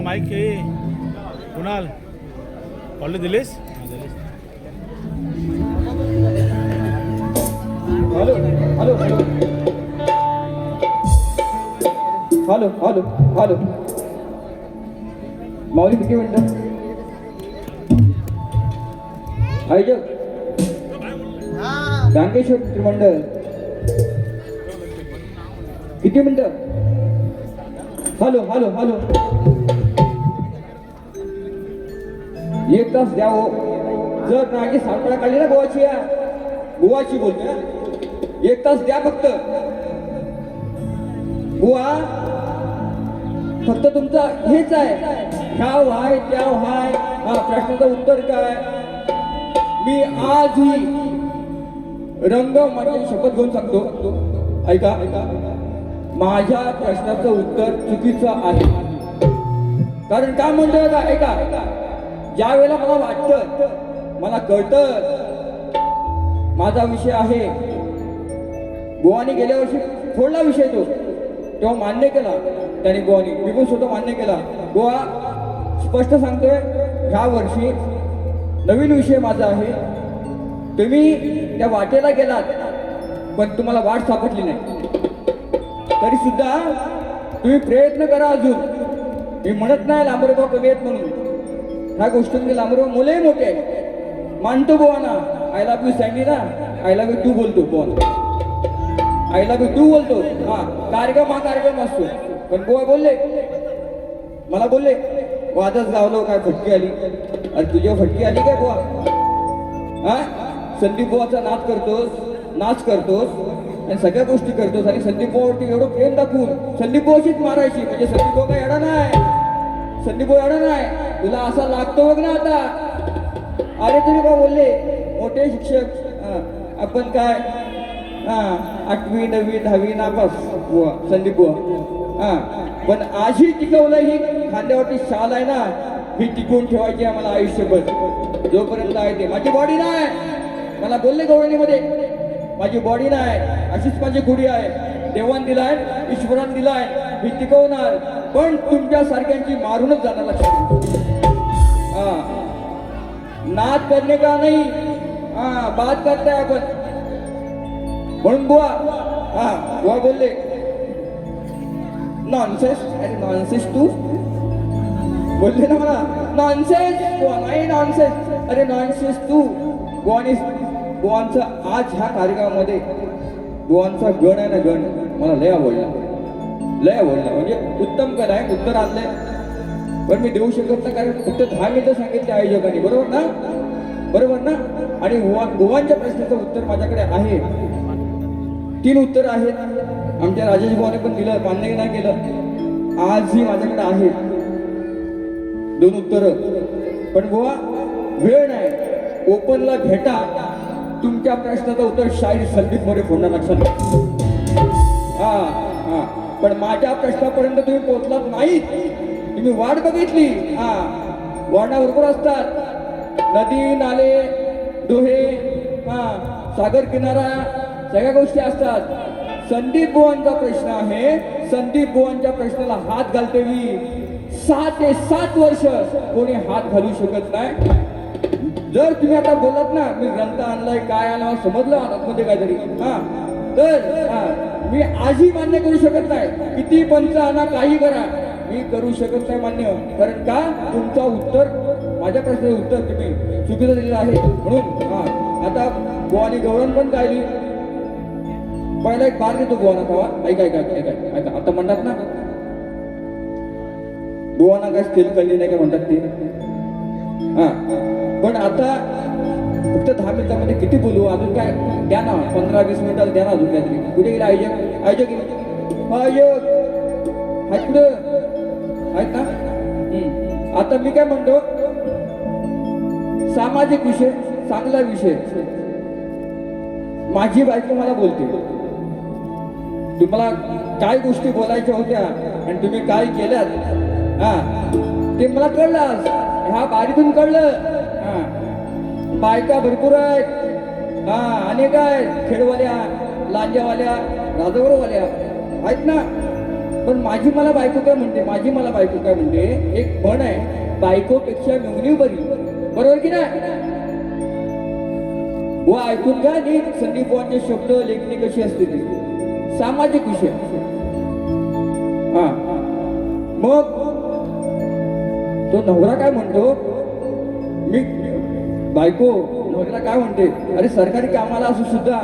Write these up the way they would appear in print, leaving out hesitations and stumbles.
Mic हे Kunal call दिलेस? Hello hello hello hello hello hello माऊली किती मिनिटं आयोजक गांगेश्वर मंडळ किती मिनिटं? हॅलो हॅलो हॅलो 1 तास द्या हो. जर नाही सापडा काढली ना गोवाची बोलते 1 तास द्या फक्त. बुवा फक्त तुमचा हेच आहे, ह्याव हाय त्याव हाय, हा प्रश्नाचं उत्तर काय. मी आजही रंग माझी शपथ घेऊन सांगतो, ऐका माझ्या प्रश्नाचं उत्तर चुकीचं आहे. कारण काय म्हणतोय का, ऐका ज्या वेळेला मला वाटतं, मला कळतं माझा विषय आहे, बुवानी गेल्या वर्षी फोडला विषय तो, तेव्हा मान्य केला त्याने बुवानी, मी पण स्वतः मान्य केला. बुवा स्पष्ट सांगतोय ह्या वर्षी नवीन विषय माझा आहे. तुम्ही त्या वाटेला गेलात पण तुम्हाला वाट सापडली नाही, तरी सुद्धा तुम्ही प्रयत्न करा अजून. मी म्हणत नाही लांबरेगाव कमी आहेत म्हणून, ह्या गोष्टींमध्ये लांबरेगाव मुलंही मोठे आहे. मानतो बुवाना, आय लव्ह यू सँडी ना, आय लव्ह यू टू बोलतो बुवा, आय लव्ह यू टू बोलतो. हा कार्यक्रम हा कार्यक्रम असतो. पण बुवा बोलले, मला बोलले वादच गावलो काय फटकी आली. अरे तुझ्या फटकी आली काय बुवा? हा संदीप बुवाचा नाच करतोस आणि सगळ्या गोष्टी करतोस, आणि संदीप बुवावरती एवढं प्रेम दाखवून संदीप बुवाशीच मारायची. म्हणजे संदीप बुवा काय एडा नाही, संदीप बुवा एडा नाही, तुला असा लागतो बघ ना आता. अरे तुम्ही का बोलले मोठे शिक्षक, आपण काय 8वी 9वी 10वी नापास बुवा संदीप बुवा. पण आजही टिकवलं, ही खांद्यावरती शाल आहे ना, ही टिकवून ठेवायची आम्हाला आयुष्यभर, जोपर्यंत आहे ते. माझी बॉडी नाही, मला बोलले गवळणीमध्ये, माझी बॉडी नाही, अशीच माझी गुढी आहे. देवान दिलाय, ईश्वरान दिलाय, मी टिकवणार, पण तुमच्या सारख्यांची मारूनच जाणार. लक्षात नाद करणे का नाही, बात करताय आपण. म्हणून बुवा बुवा बोलले नॉनसेन्स. अरे नॉनसेन्स तू बोलले ना मला, नॉनसेन्स बुवा नाही नॉनसेन्स. अरे नॉनसेन्स तू. बुवांचा आज ह्या कार्यक्रमामध्ये बुवांचा गण आहे ना, गण मला लय आवडला. म्हणजे उत्तम कला आहे, उत्तर आणलंय. पण मी देऊ शकत नाही कारण फक्त 10 मिनिटं सांगितले आयोजकांनी, बरोबर ना? बरोबर ना? आणि गोवांच्या प्रश्नाचं उत्तर माझ्याकडे आहे. 3 उत्तर आहेत. आमच्या राजेश भाऊने पण दिलं, मान्य नाही केलं. आजही माझ्याकडे आहेत 2 उत्तरं. पण बुवा वेळ नाही, ओपनला भेटा. तुमच्या प्रश्नाचं उत्तर शाहीर संदीप मोरे फोडणार, लक्षात घ्या. हा हा. पण माझ्या प्रश्नापर्यंत तुम्ही पोहोचलात नाही, तुम्ही वाट बघितली. हा, वाढा भरपूर असतात, नदी नाले डोहे, हा, सागर किनारा, सगळ्या गोष्टी असतात. संदीप बुवांचा प्रश्न आहे. संदीप बुवांच्या प्रश्नाला हात घालते मी 6 ते 7 वर्ष कोणी हात घालू शकत नाही. जर तुम्ही आता बोलत ना मी ग्रंथ आणलाय काय आणला समजलं आतमध्ये काहीतरी, हा, तर मी आजही मान्य करू शकत नाही. किती पंच आणा काही करा, मी करू शकत नाही मान्य. कारण का तुमचा उत्तर, माझ्या प्रश्नाचं उत्तर तुम्ही चुकीचं दिलेलं आहे. म्हणून हा, आता बुवानी गौरव पण गायली. पहिला एक बार देतो बुवाना खावा. ऐका ऐका ऐका ऐका. आता म्हणतात ना बुवाना काय स्टील कळली नाही का म्हणतात ते. हा, पण आता फक्त 10 मिनिटांमध्ये किती बोलू, अजून काय द्या ना, 15-20 मिनिटात द्या ना अजून काहीतरी. कुठे गेले आयोजक? आयोजक आयोजक आहेत कुठं? आहेत ना? आता मी काय म्हणतो, सामाजिक विषय, चांगला विषय. माझी बायको मला बोलते तुम्हाला काय गोष्टी बोलायच्या होत्या आणि तुम्ही काय केल्यात, हा, ते मला कळलं. आज ह्या बारीतून कळलं. हा, बायका भरपूर आहेत, हा, अनेक आहेत, खेडवाल्या, लांजावाल्या, राजवरवाल्या आहेत ना. पण माझी मला बायको काय म्हणते, माझी मला बायको काय म्हणते, एक म्हण आहे, बायकोपेक्षा मेवणी बरी, बरोबर की नाही? व ऐकून घ्या नीट संदीप बुवांचे शब्द, लेखणी कशी असते ती. सामाजिक विषय. हा, मग तो नवरा काय म्हणतो, मी बायको नवऱ्याला काय म्हणते, अरे सरकारी कामाला असू सुद्धा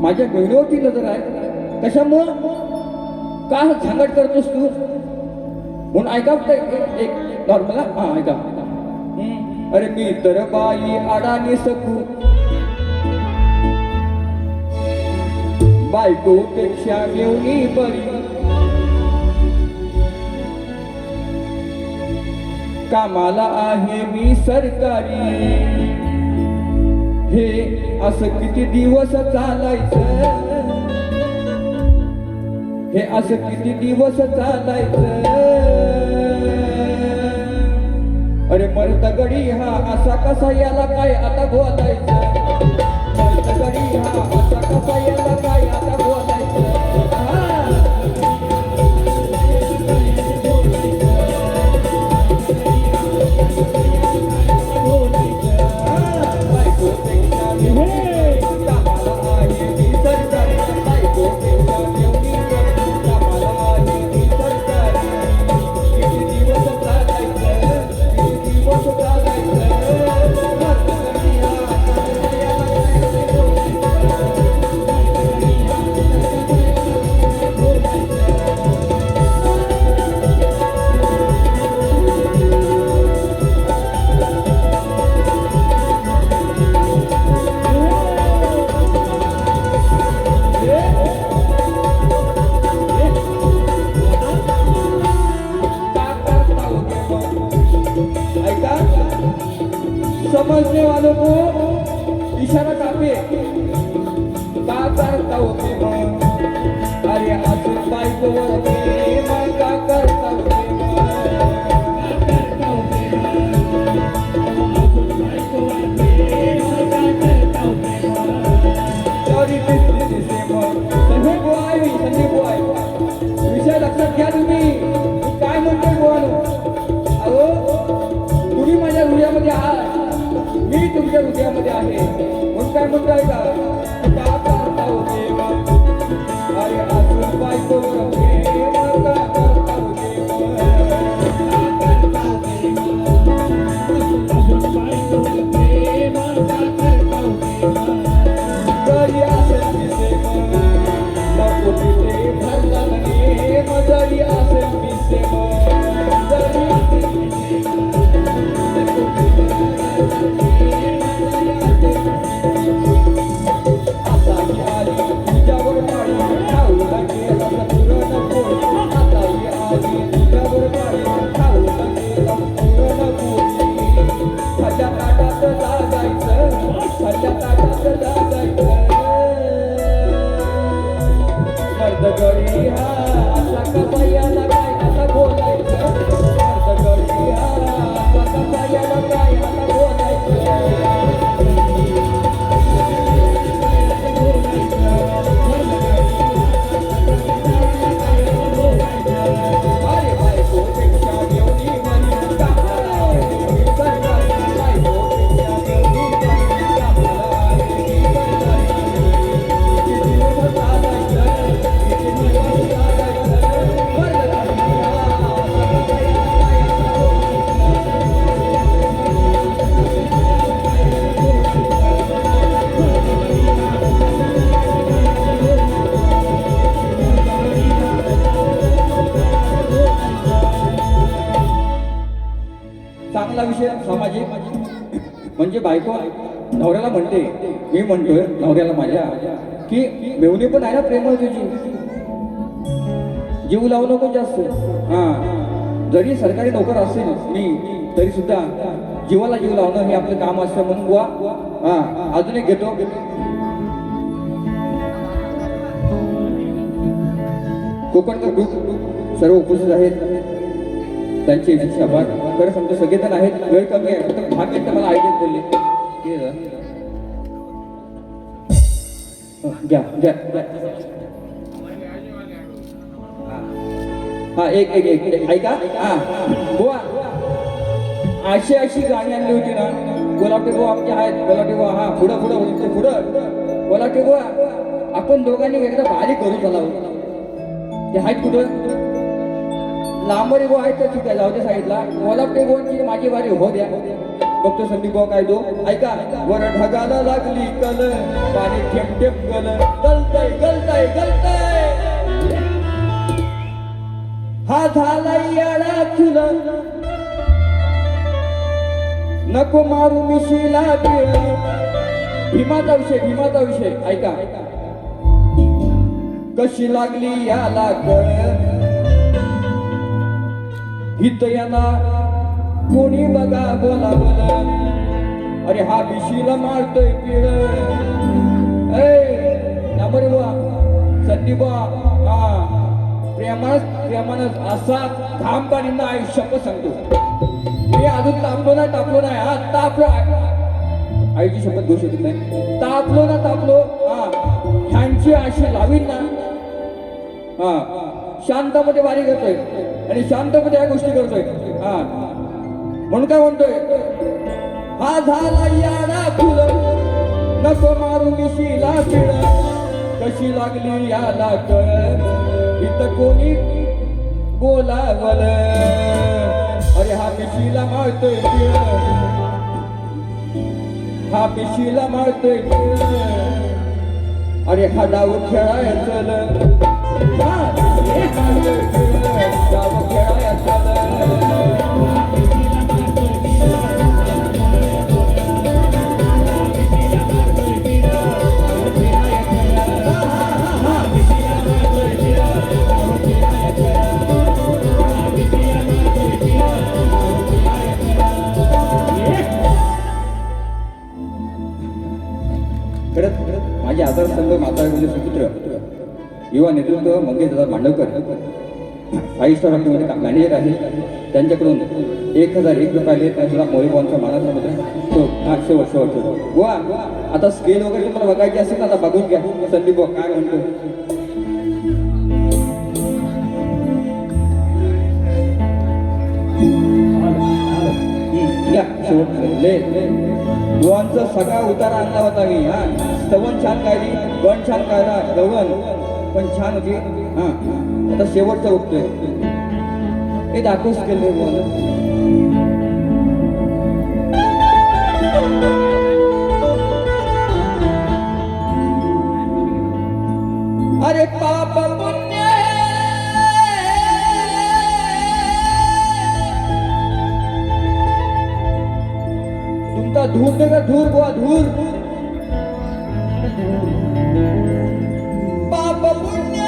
माझ्या मेवणीवरती नजर आहे, कशामुळं, का झंगट करतोस तू? म्हणून ऐका एक नॉर्मल. हा ऐका. अरे मी तर बाई अडाणी सकू, बायकोपेक्षा मेवणी बरी, कामाला आहे मी सरकारी. हे असं किती दिवस चालायचं, हे असं किती दिवस चालायचं. अरे मर्दगडी हा असा कसा याला काय आता बोलायचं, मर्दगडी हा असा कसा याला काय आता बोलायचं. समझने वालों को इशारा काफी. का करता हो प्रेम, अरे अजून बायकोवर प्रेम, का करता हो विषय लक्षात घ्या तुम्ही. काय म्हणतोय गोवानो, अहो तुम्ही माझ्या हृदयामध्ये आहात, मी तुमच्या हृदयामध्ये आहे. म्हणून काय म्हणताय का करता हो प्रेम, अरे अजून बायकोवर प्रेम, का करता हो जरी असेल प्रेम, नको तिथे भरला नाही, जरी असेल प्रेम, जरी चांगला विषय सामाजिक म्हणजे बायको नवऱ्याला म्हणते, मी म्हणतोय नवऱ्याला माझ्या की मेवणी पण आहे ना प्रेमळ तुझी, जीव लावू नको जास्त. जरी सरकारी नोकर असेल मी तरी सुद्धा जीवाला जीव लावणं हे आपलं काम असतं म्हणून बुवा अजून एक घेतो. कोकणकर ग्रुप सर्व उपस्थित आहेत, त्यांचे आभार. खरं सांगतो सगळेजण आहेत, वेळ कमी आहे, फक्त 10 मिनिटं मला आयडिया बोलले. घ्या घ्या हा एक एक एक ऐका. बुवा अशी गाणी आणली होती ना, गोलाटे बुवा आमचे आहेत, गोलाटे बुवा पुढं गोलाटे बुवा आपण दोघांनी एकदा भारी करू चलावं. ते आहेत कुठं लांबरे बुवा आहेत तर ठीक आहे, जाऊ दे साईडला. गोलाटे बुवांची माझी वारी हो द्या. बघतो संदीप बुवा काय तो ऐका. वर ढगाला लागली कल, पाणी ठेप ठेप गल, गलतय गलतय गलतय, हा झाला याडा तुला, नको मारू मिशीला बिळ. भीमाचा विषय ऐका. कशी लागली याला कळ, हित याला कोणी बघा बोला बोला, अरे हा मिशीला मारतोय पिळ. नंबर बुवा संदीप बुवा प्रेमानच असा घाम पाडीन ना आयुष्यात सांगतो मी. अजून तापलो नाही तापलो. आईची शपथ घेऊ शकत नाही. तापलो ह्यांची अशी लावीन ना. शांतामध्ये वारी करतोय आणि शांतमध्ये या गोष्टी करतोय. म्हणून काय म्हणतोय, हा झाला याडा फुल, नको मारू मिशीला पिळ. कशी लागली याला कळ, इथं कोणी बोलावल, अरे हा मिशीला मारतोय पिळ, हा मिशीला मारतोय पिळ. अरे हा डाव खेळाय चल, डाव खेळाय चल. माझे आधारस्तंभ माता सुपुत्र युवा नेतृत्व मंगेश दादा मांडवकर 5 स्टार हॉटेलमध्ये मॅनेजर आहे. त्यांच्याकडून 1001 रुपये त्यांचा मोरीबांचा मानाचा मध्ये तो शेवट बुवा. आता स्केल वगैरे तुम्हाला बघायची असेल ना, आता बघून घ्या. संदीप बुवा काय म्हणतो. बुवांचा सगळा उतारा आणला होता मी. स्तवन छान गायली, गण छान गायला, गवण पण छान होती. आता शेवटचा उठतोय हे दाखवूच केले. अरे पाप पुण्य तुमचा धूर नका, धूर बुवा धूर. पाप पुण्य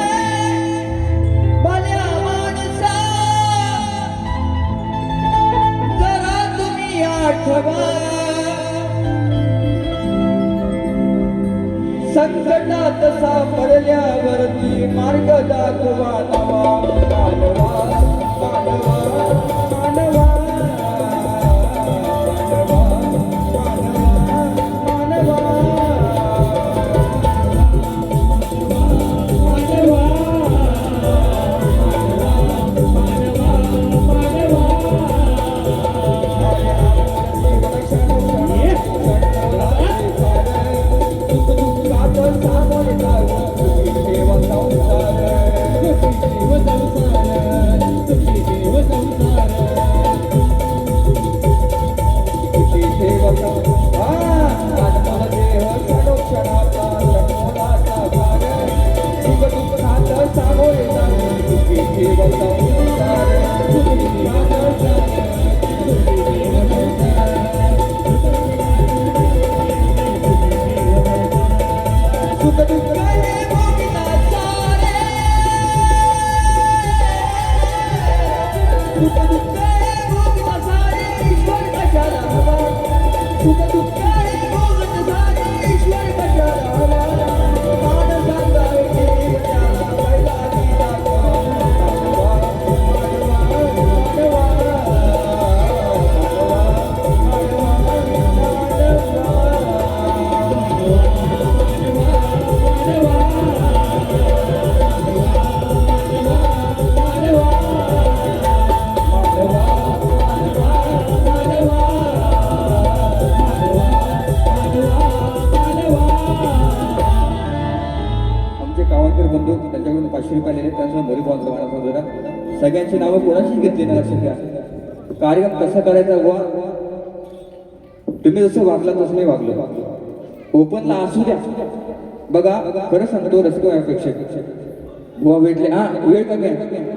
भल्या माणसा जरा तुम्ही आठवा, संकटात सापडल्यावरती मार्ग दाखवा नवा. मानवा मानवा मानवा दुःख हे भोगत सारे ईश्वर कशाला हवा तुझं दुःख हे भोगत सारे ईश्वर कशाला हवा माणसाचा जीव त्याला पहिला दिला आमचे गावातील बंधू त्यांच्याकडून 500 रुपये आलेले त्यांचा मोरी बांधला मला जरा सगळ्यांची नावं कोणाची घेतली नाही लक्षात घ्या कार्यक्रम कसा करायचा बुवा तुम्ही जसं वागला तसं मी वागलो ओपनला असू द्या बघा खरं सांगतो रसिक प्रेक्षक बुवा भेटले हा वेळ कमी आहे